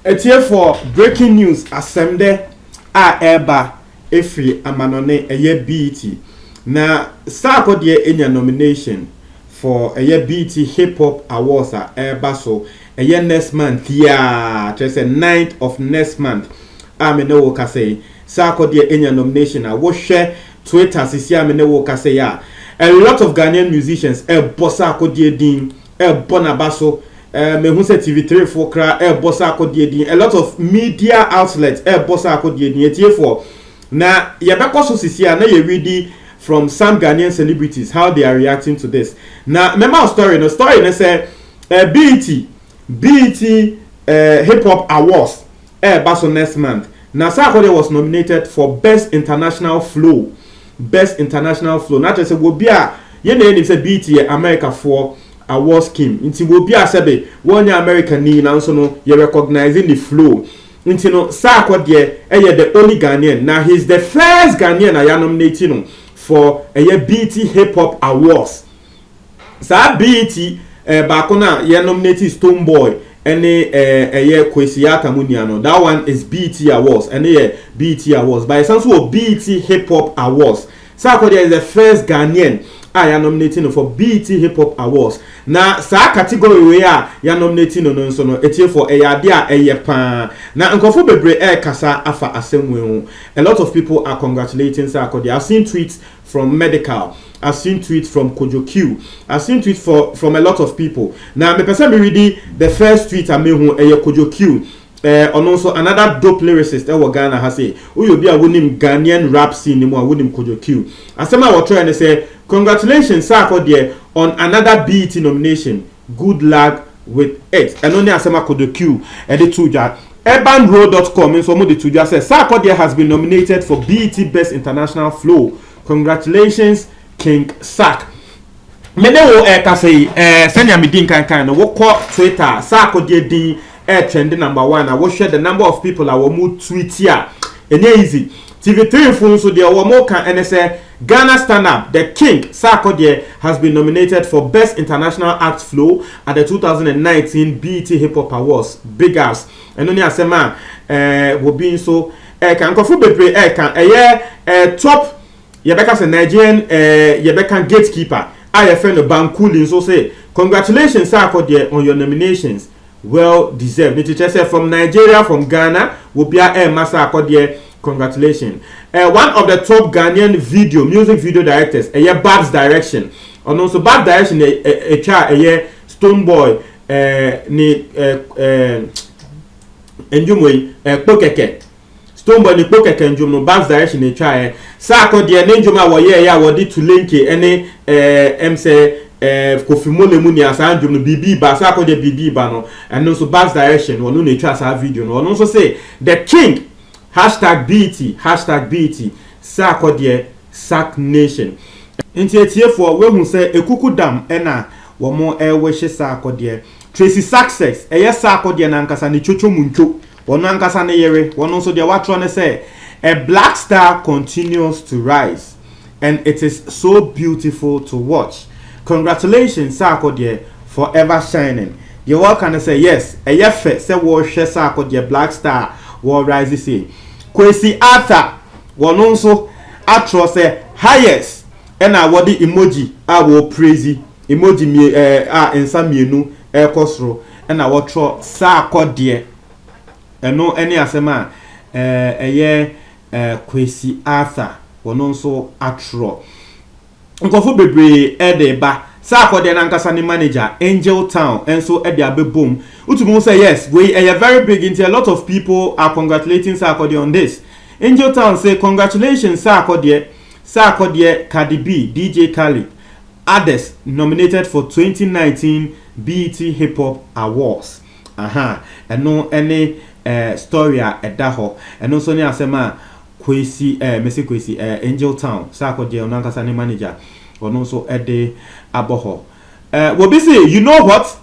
Etie for breaking news assemde a eba efri amanone eye BET. Na Sarko die enya nomination for eye BET Hip Hop Awards a eba so eye next month ya just 9th of next month. Me no ka say Sarko die enya nomination a wo share Twitter sisi me no ka say ya. A lot of Ghanaian musicians bossa ko die din bona baso me hu se TV3 for kra bossa ko die din. A lot of media outlets bossa ko die din etie for na ye beko so sisi na ye ready from some Ghanaian celebrities how they are reacting to this. Now remember story na say BET Hip Hop Awards baso next month. Now Sarkodie was nominated for Best International Flow. Best International Flow. Not just say will be a ye na say BET America for awards scheme. Nti will be a sebe one American ni na so no you recognizing the flow. Nti no Sarkodie the only Ghanaian. Now he's the first Ghanaian I nominated no for BET Hip Hop Awards. Sa BET baako na ye nominated Stonebwoy any Kwesi Atamuniano. That one is BET Awards and BET Awards. By some sort of BET Hip Hop Awards. Sarkodie is the first Ghanaian I nominating for BET Hip Hop Awards. Na sa category we are ya nominating no so no etie for dia pa. Na nkofo bebre kasa afa asemwe. A lot of people are congratulating Sarkodie. I've seen tweets from Medical. I've seen tweets from Kojo Q. I've seen tweets from a lot of people. Now me person be reading the first tweet I made Kojo Q. And also another dope lyricist Ghana has say uyo bi a wonim Ghanaian rap scene ni mo a wonim Kojo Q. Asema wo try and say congratulations Sarkodie on another BET nomination. Good luck with it. And only asema Kojo Q and the tuja urbanroad.com in some of the tuja says Sarkodie has been nominated for BET Best International Flow. Congratulations King Sack. Mene wo ka say senya me din kan no wo ko Twitter Sarkodie din trending number 1 I will share the number of people I will move tweet here. Enye easy. TV3 phone so there were more can and say Ghana Stand Up the King Sarkodie has been nominated for Best International Act Flow at the 2019 BET Hip Hop Awards. Big ups. And only asema will be so can kofu bebre can top Yebeka say Nigerian Yebeka gatekeeper I friend of Bankuli so say congratulations Sarkodie on your nominations. Well deserved. The teacher said from Nigeria, from Ghana, will be a Masa Sarkodie. Congratulations. One of the top Ghanaian music video directors, Babs Direction. And also Babs Direction, Stonebwoy, Njumwe, Pokeke. Stonebwoy ni Pokeke Njumwe, Babs Direction, Sarkodie, Njuma, wadi to link any MC. Kofi Mole asa njum no bibi ba Sarkodie bibi ba no and also Babs Direction wonu na twa sa video no also say the King #BET Sarkodie Sack Nation nti etiefo we hu say ekuku dam na wo mo wehye Sarkodie Tracy Success Sarkodie na nkasa ne chocho muncho wonu ankasa ne yere wonu so de watro ne say a black star continues to rise and it is so beautiful to watch. Congratulations, Sarkodie, forever shining. You all can say yes. A yefe say wo share Sarkodie black star will rise say. Kwesi Arthur won also atro say highest and award emoji I will praise emoji me ensa mienu ekosro and I will tro Sarkodie. And no any asema Kwesi Arthur won also atro. Nkofo bebre edeba Sarkodie na nkasa ni manager Angel Town and so ede abebom utumu say yes we are very big into a lot of people are congratulating Sarkodie on this. Angel Town say congratulations Sarkodie Cardi B DJ Khaled others nominated for 2019 BET Hip Hop Awards. And no any story edaho and also ni asema Kwesi Kwesi Angel Town Sarkodie onankasa ni manager or also Ede Aboho. Wobisi, you know what?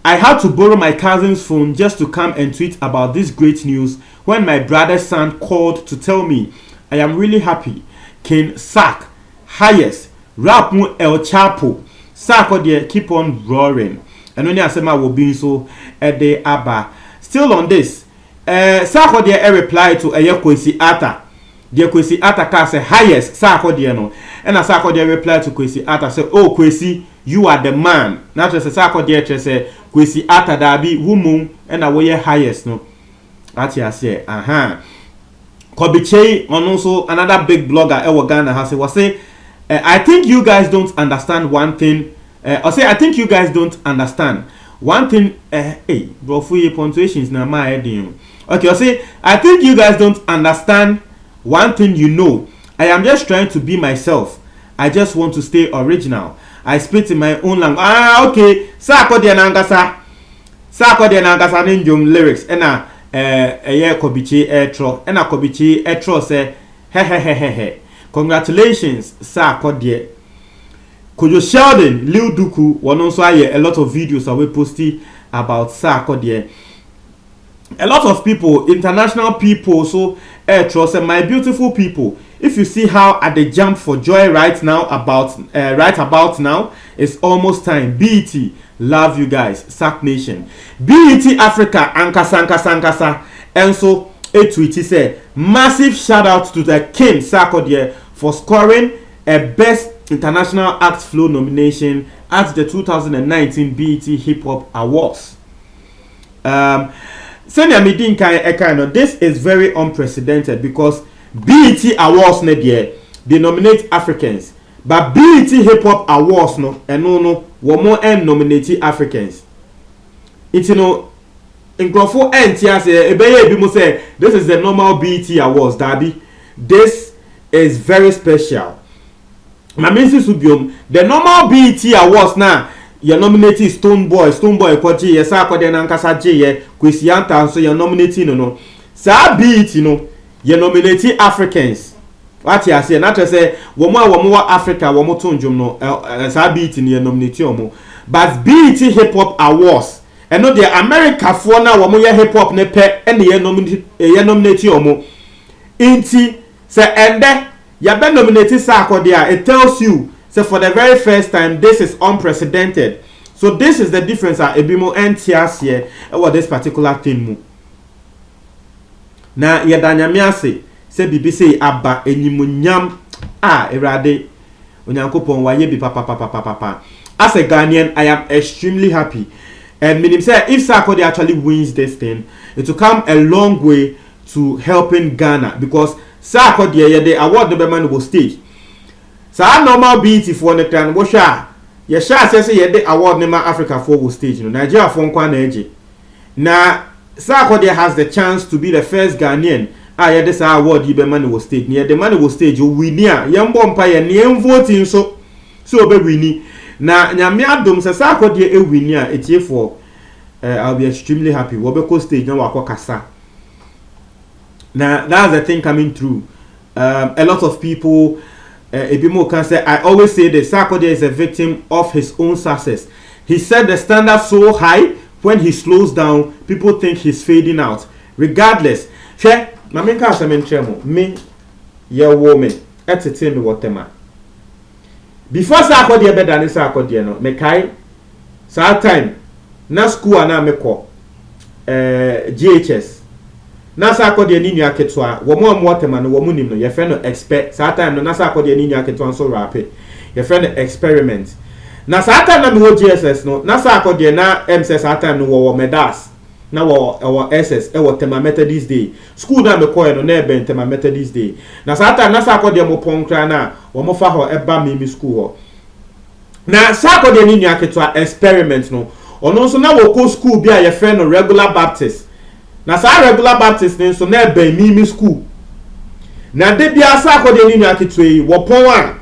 I had to borrow my cousin's phone just to come and tweet about this great news when my brother's son called to tell me I am really happy. King Sack, highest, rap mu El Chapo, Sarkodie keep on roaring. And only asema will be so Ede Abba. Still on this, Sako de reply to Kwesi Arthur. The Kwesi Arthur ka say highest Sako de no. And a Sako de reply to Kwesi Arthur say, oh Kwesi, you are the man. Not just a Sako de say Kwesi Arthur da be woman and a way highest no. Ati I say, Kobiche on also another big blogger Ewa Ghana has say, I think you guys don't understand one thing. I think you guys don't understand one thing. Hey, bro, for your punctuations now my head. Okay, I think you guys don't understand one thing. You know, I am just trying to be myself. I just want to stay original. I speak in my own language. Okay. Sako de nangasa ninjum lyrics. Ena Kobiche etro. Ena Kobiche etro say he. Congratulations, Sako de. Kojo Sheldon, Lil Duku, one also a lot of videos that we posted about Sako de. A lot of people, international people, so trust my beautiful people. If you see how at the jump for joy right about now, it's almost time. BET, love you guys. Sack Nation, BET Africa, Ankasa, and so a tweet say massive shout out to the King Sako de for scoring a Best International Act Flow nomination at the 2019 BET Hip Hop Awards. This is very unprecedented because BET Awards they nominate Africans, but BET Hip Hop Awards one nominate Africans. It's in Crawford say this is the normal BET Awards, Darby. This is very special. The normal BET Awards now. You nominating Stonebwoy Kwaji, yes, I could Nankasa J, Kwesi Arthur, so you're nominating no. Sa BET you nominating Africans. What you say, not to say, more Africa, more tunjum no, sa BET you nominating but BET Hip Hop Awards. And no, the America for now, one more hip hop ne pe, and the nominating Inti, say, and there, you been nominating Sako there, it tells you. So for the very first time, this is unprecedented. So this is the difference at Ebimo NTS here about this particular thing. Now, Yadanyamiase, say BBC Abba Enimunyam Erade Unyankopon Wayebi Papa. As a Ghanaian, I am extremely happy. And meaning say if Sarkodie actually wins this thing, it will come a long way to helping Ghana because Sarkodie the award the man will stage. So normal BET for the clan washa. Ye sha say ye the award nema Africa for will stage. Nigeria for nkwa na eje. Na Sarkodie has the chance to be the first Ghanaian. Ye this award the man will stage. Near the man will stage you win ya. Yambo empire near voting so be winning. Na nyame adom se Sarkodie e win ya etie for I'll be extremely happy. Wobeko stage na wako kasa. Now that's the thing coming through. A lot of people Ebimo can say, I always say that Sarkodie is a victim of his own success. He set the standard so high, when he slows down, people think he's fading out. Regardless, me, your woman, entertain me what tema. Before Sarkodie better than Sarkodie no, me kai, sa time, na school na me ko, GHS. Na Sarkodie ni nua ketwa wo mo amwotema no wo munim no ye fe no expert sa time no na Sarkodie ni nua ketwa so rape ye fe no experiment na sa time na me wo GSS no na Sarkodie na MSS sa time no wo medas na wo SS wo tema Methodist day school na me koye no na e ben tema Methodist day na sa time na Sarkodie mo ponkra na wo mo fa ho eba mimi school ho na Sarkodie ni nua ketwa experiment no ono so na wo ko school bia ye fe no regular Baptist. Na sa regular Baptist ni so na ebe mimi school. Na de bia Sarkodie ni nua ketwe wo pon a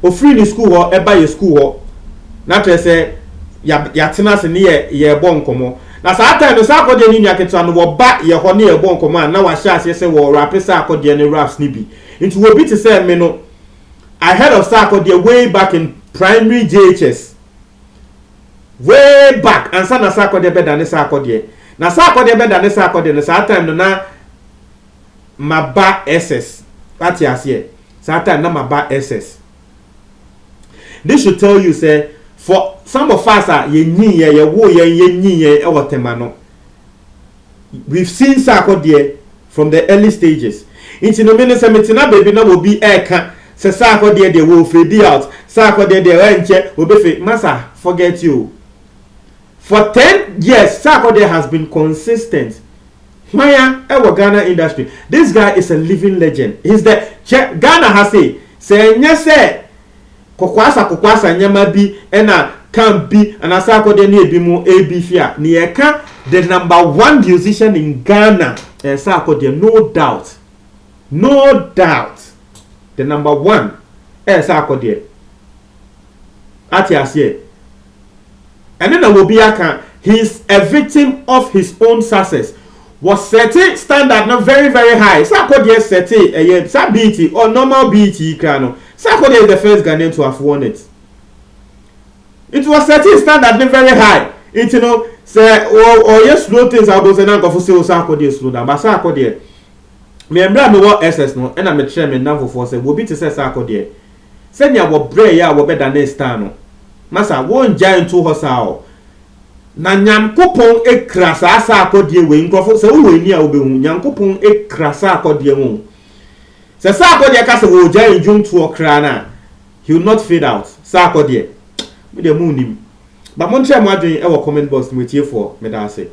ofri ni school ho eba ye school ho. Na tre se ya tena se ni ye bo nkomo. Na sa time no Sarkodie ni nua ketwa no wo ba ye ho ne ye bo nkomo na wa sha ase se wo rap Sarkodie ni raps ni bi. Into wo bi te se me no I heard of Sarkodie way back in primary JHS. Way back and sana Sarkodie better than Sarkodie. Na Sarkodie better than Sarkodie no sa time no na maba SS. What you say? Sa time na maba SS. This should tell you say for some of us ye nyi ye wo ye nyi ye e wotema no. we've seen Sako there from the early stages. Into no minute semetina baby no will be air say Sako there they will fade out. Sako there they will be fade. Massa, forget you. For 10 years, Sako there has been consistent. Maya, our Ghana industry. This guy is a living legend. He's the Ghana has say nyese kokwasa nyama bi ena can be and Sako there ni ebi mu ebi fia. Ni eka the number 1 musician in Ghana. Sako there, no doubt. No doubt. The number 1 Sako there. Atiasiye. And then Obiaka, he's a victim of his own success. Was setting standard not very, very high. Sako there setting a BT or normal BT crano. Sako there is the first Ghanaian to have won it. It was setting standard not very high. It say or yes slow things I was an uncle for Sako there slow down. But Sako there. Me embra me what SS no and I'm a chairman now for say will be to say Sako there. Send ya wo bre ya wo better next time. Masa won giant to hosa na nyankopon ekrasa Sako die we nkrofo se wo ni a obehu nyankopon ekrasa Sako die mu se Sako die ka se wo giant jum to okra na he will not fade out Sako die me de mu nim ba mon try mo adwen e wo comment box me tie for me da say